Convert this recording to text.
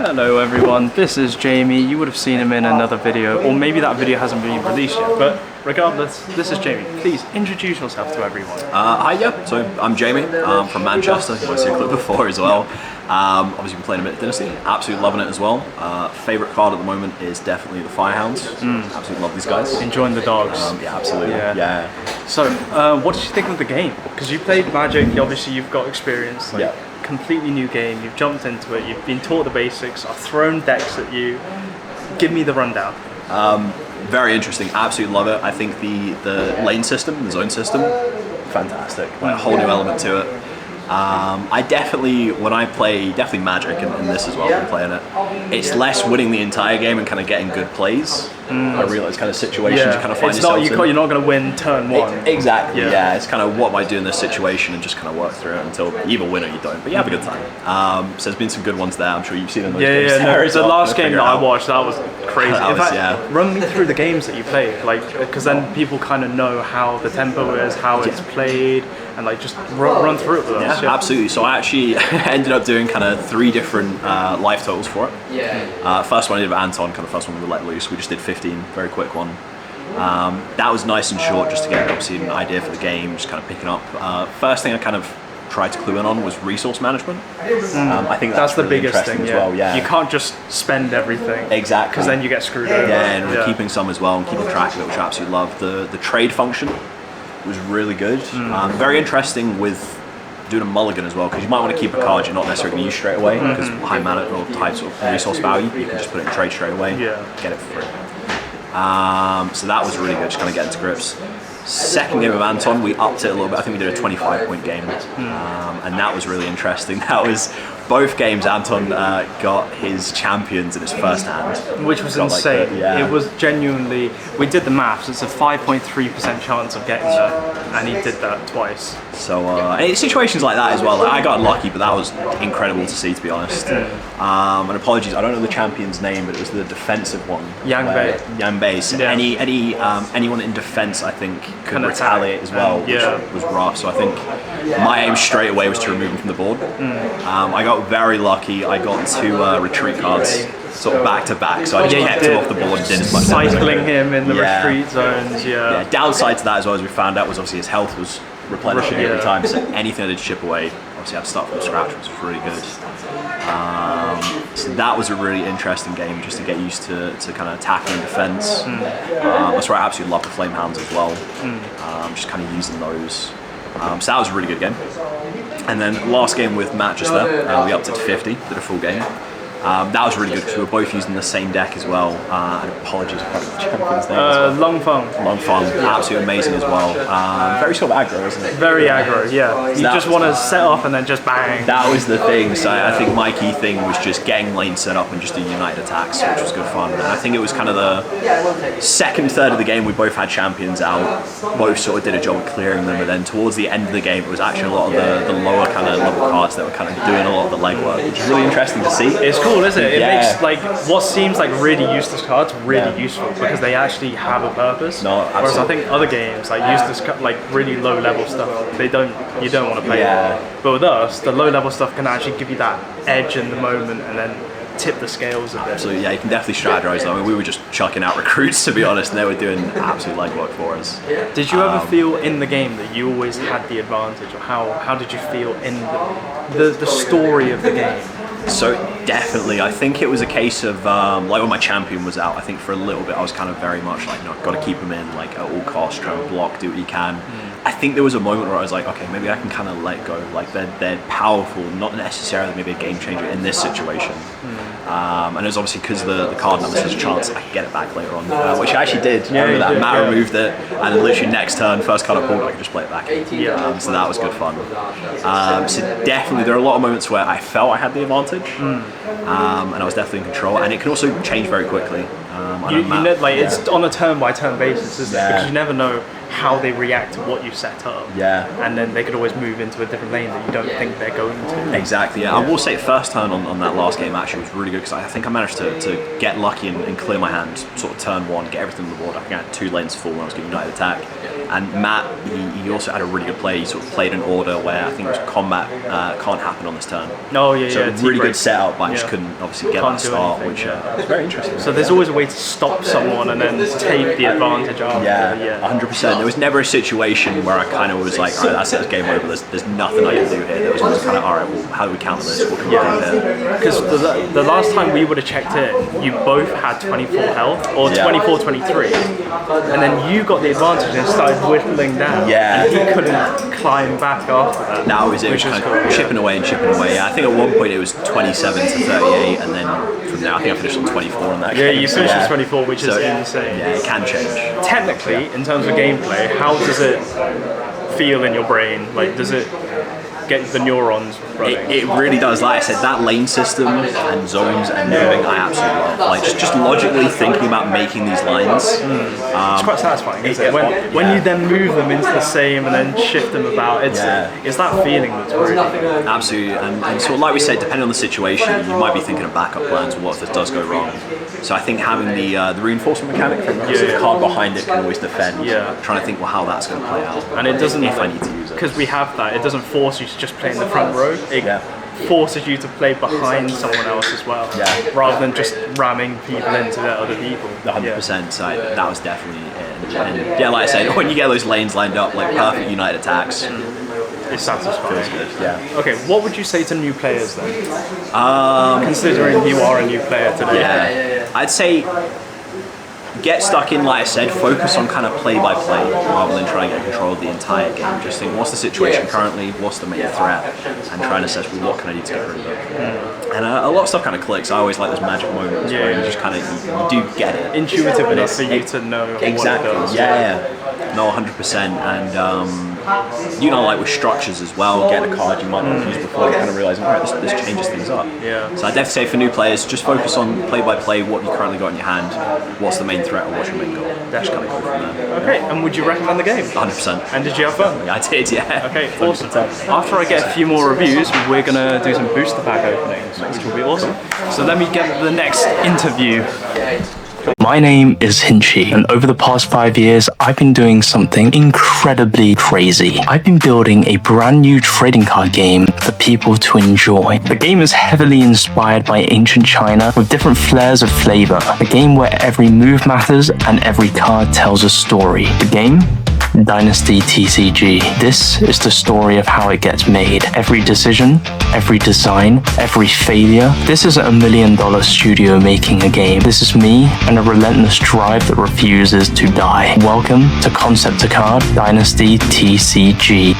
Hello everyone, this is Jamie. You would have seen him in another video, or maybe that video hasn't been released yet, but regardless, this is Jamie. Please introduce yourself to everyone. Hi, so I'm Jamie. I'm from Manchester. You might have seen a clip before as well. Obviously been playing a bit of Dynasty, absolutely loving it as well. Favourite card at the moment is definitely the Firehounds. Absolutely love these guys. Enjoying the dogs. Yeah, absolutely. Yeah. So, what did you think of the game? Because you played Magic, obviously you've got experience. Completely new game, you've jumped into it, you've been taught the basics, I've thrown decks at you. Give me the rundown. Very interesting, absolutely love it. I think the lane system, the zone system, fantastic. Like a whole new element to it. I definitely, when I play Magic and this as well, I'm playing it, it's less winning the entire game and kind of getting good plays. I realise kind of situations you kind of find yourself in. You're not going to win turn one. Exactly, yeah. It's kind of what am I doing in this situation and just kind of work through it until you either win or you don't, but you have a good time. So there's been some good ones there, I'm sure you've seen in those games. The last game that I watched, that was crazy. In fact, run me through the games that you played, because then people kind of know how the tempo is, how it's played, and just run through it with us. Yeah, absolutely. So I actually ended up doing kind of 3 different life totals for it. First one I did with Anton, kind of first one we let loose. We just did 15, very quick one. That was nice and short just to get obviously an idea for the game, just kind of picking up. First thing I kind of tried to clue in on was resource management. I think that's the really biggest thing as well. Yeah, you can't just spend everything. Exactly, because then you get screwed over. Yeah, and keeping some as well and keeping track of it, which I absolutely love. The trade function was really good. Very interesting with doing a mulligan as well, because you might want to keep a card you're not necessarily going to use straight away, because high mana or high sort of resource value, you can just put it in trade straight away, get it for free. So that was really good, just kind of getting to grips. Second game of Anton, we upped it a little bit. I think we did a 25-point game, and that was really interesting. That was both games. Anton got his champions in his first hand, which was insane. It was genuinely. We did the maths. It's a 5.3% chance of getting there, and he did that twice. So and situations like that as well. I got lucky, but that was incredible to see, to be honest. And apologies, I don't know the champion's name, but it was the defensive one. Yang Bei. So anyone in defense, I think, could retaliate as well, which was rough. So I think my aim straight away was to remove him from the board. I got very lucky. I got 2 retreat cards sort of back to back, so I just kept him off the board and did as much cycling him in the retreat zones. Downside to that as well, as we found out, was obviously his health was replenishing every time, so anything I did chip away, obviously I had to start from scratch, which was really good. So that was a really interesting game, just to get used to kind of tackling defense. That's where I absolutely love the Flame Hounds as well, just kind of using those. So that was a really good game. And then last game with Matt just there, we upped it to 50, did a full game. That was really good because we were both using the same deck as well. And apologies for the champion's name. Long Fong, absolutely amazing as well. Very sort of aggro, isn't it? Very aggro, yeah. You just want to set off and then just bang. That was the thing. So I think my key thing was just getting lane set up and just doing united attacks, which was good fun. And I think it was kind of the second third of the game we both had champions out. Both sort of did a job of clearing them, and then towards the end of the game it was actually a lot of the lower kind of level cards that were kind of doing a lot of the legwork, which is really interesting to see. It's cool, isn't it? It makes what seems like really useless cards really useful, because they actually have a purpose. No, absolutely. Whereas I think other games useless, really low level stuff, you don't want to play it. But with us, the low level stuff can actually give you that edge in the moment and then tip the scales a bit. Absolutely, yeah, you can definitely strategize. I mean, we were just chucking out recruits, to be honest, and they were doing absolute legwork for us. Did you ever feel in the game that you always had the advantage, or how did you feel in the story of the game? So definitely, I think it was a case of when my champion was out, I think for a little bit I was kind of very much got to keep him in at all costs, try and block, do what you can. I think there was a moment where I was like, okay, maybe I can kind of let go. They're powerful, not necessarily maybe a game changer in this situation. And it was obviously because the card number says chance I could get it back later on, which I actually did. Remember that? Matt removed it, and then literally next turn, first card I pulled, I could just play it back. So that was good fun. So definitely, there are a lot of moments where I felt I had the advantage, and I was definitely in control. And it can also change very quickly. It's on a turn by turn basis, isn't it? Because you never know how they react to what you set up. Yeah. And then they could always move into a different lane that you don't think they're going to. Exactly, yeah. I will say first turn on that last game actually was really good because I think I managed to get lucky and clear my hand sort of turn one, get everything on the board. I think I had 2 lanes full when I was getting United Attack. And Matt, he also had a really good play. He sort of played an order where I think it was combat can't happen on this turn. Oh yeah, so yeah. really good setup, but I just couldn't obviously get that start, which was very interesting. So there's always a way to stop someone and then take the advantage after. Yeah, 100%. There was never a situation where I kind of was like, all right, that's it, it's game over. There's nothing I can do here. There was always kind of, all right, well, how do we counter this? What can we do here? Because the last time we would have checked in, you both had 24 health, or 24, 23, and then you got the advantage and started whittling down. Yeah. And he couldn't climb back after that. That was it. Which was kind of chipping away and chipping away. Yeah, I think at one point it was 27 to 38, and then from there I think I finished on 24 on that game. Yeah, you finished on 24, which is insane. Yeah, it can change. Technically, in terms of gameplay, how does it feel in your brain? Like, does it get the neurons running? It really does. Like I said, that lane system and zones and moving, I absolutely love. Like just logically thinking about making these lines. It's quite satisfying, isn't it? When you then move them into the same and then shift them about, it's that feeling that's really absolutely. And sort of like we said, depending on the situation, you might be thinking of backup plans or what if this does go wrong. So I think having the reinforcement mechanic from the card behind it can always defend. Yeah. Trying to think, well, how that's going to play out. And it doesn't, if I need to use it. Because we have that, it doesn't force you to just play in the front row. It forces you to play behind someone else as well. Yeah. Rather than just ramming people into the other people. 100%. So that was definitely it. And yeah, like I said, when you get those lanes lined up, like perfect United attacks, it's satisfying. Feels good. Yeah. Okay, what would you say to new players then? Considering you are a new player today. Yeah. I'd say get stuck in, like I said, focus on kind of play-by-play rather than trying to get control of the entire game. Just think, what's the situation currently, what's the main threat, and try and assess, well, what can I do to get rid of it. And a lot of stuff kind of clicks. I always like those magic moments where you just kind of, you do get it. Intuitive enough for you to know what it does. Yeah. No, 100%. And like with structures as well, get a card you might not have used before, kind of realising, all right, this changes things up. Yeah. So I'd definitely say for new players, just focus on play-by-play, what you currently got in your hand, what's the main threat or what's your main goal. Just kind of go from there. Okay, and would you recommend the game? 100%. And did you have fun? Yeah, I did, yeah. Okay, awesome. After I get a few more reviews, we're going to do some booster pack openings, which will be awesome. So let me get the next interview. My name is Hinchy, and over the past 5 years, I've been doing something incredibly crazy. I've been building a brand new trading card game for people to enjoy. The game is heavily inspired by ancient China with different flares of flavor. A game where every move matters and every card tells a story. The game? Dynasty TCG. This is the story of how it gets made. Every decision, every design, every failure. This isn't $1 million studio making a game. This is me and a relentless drive that refuses to die. Welcome to Concept to Card Dynasty TCG.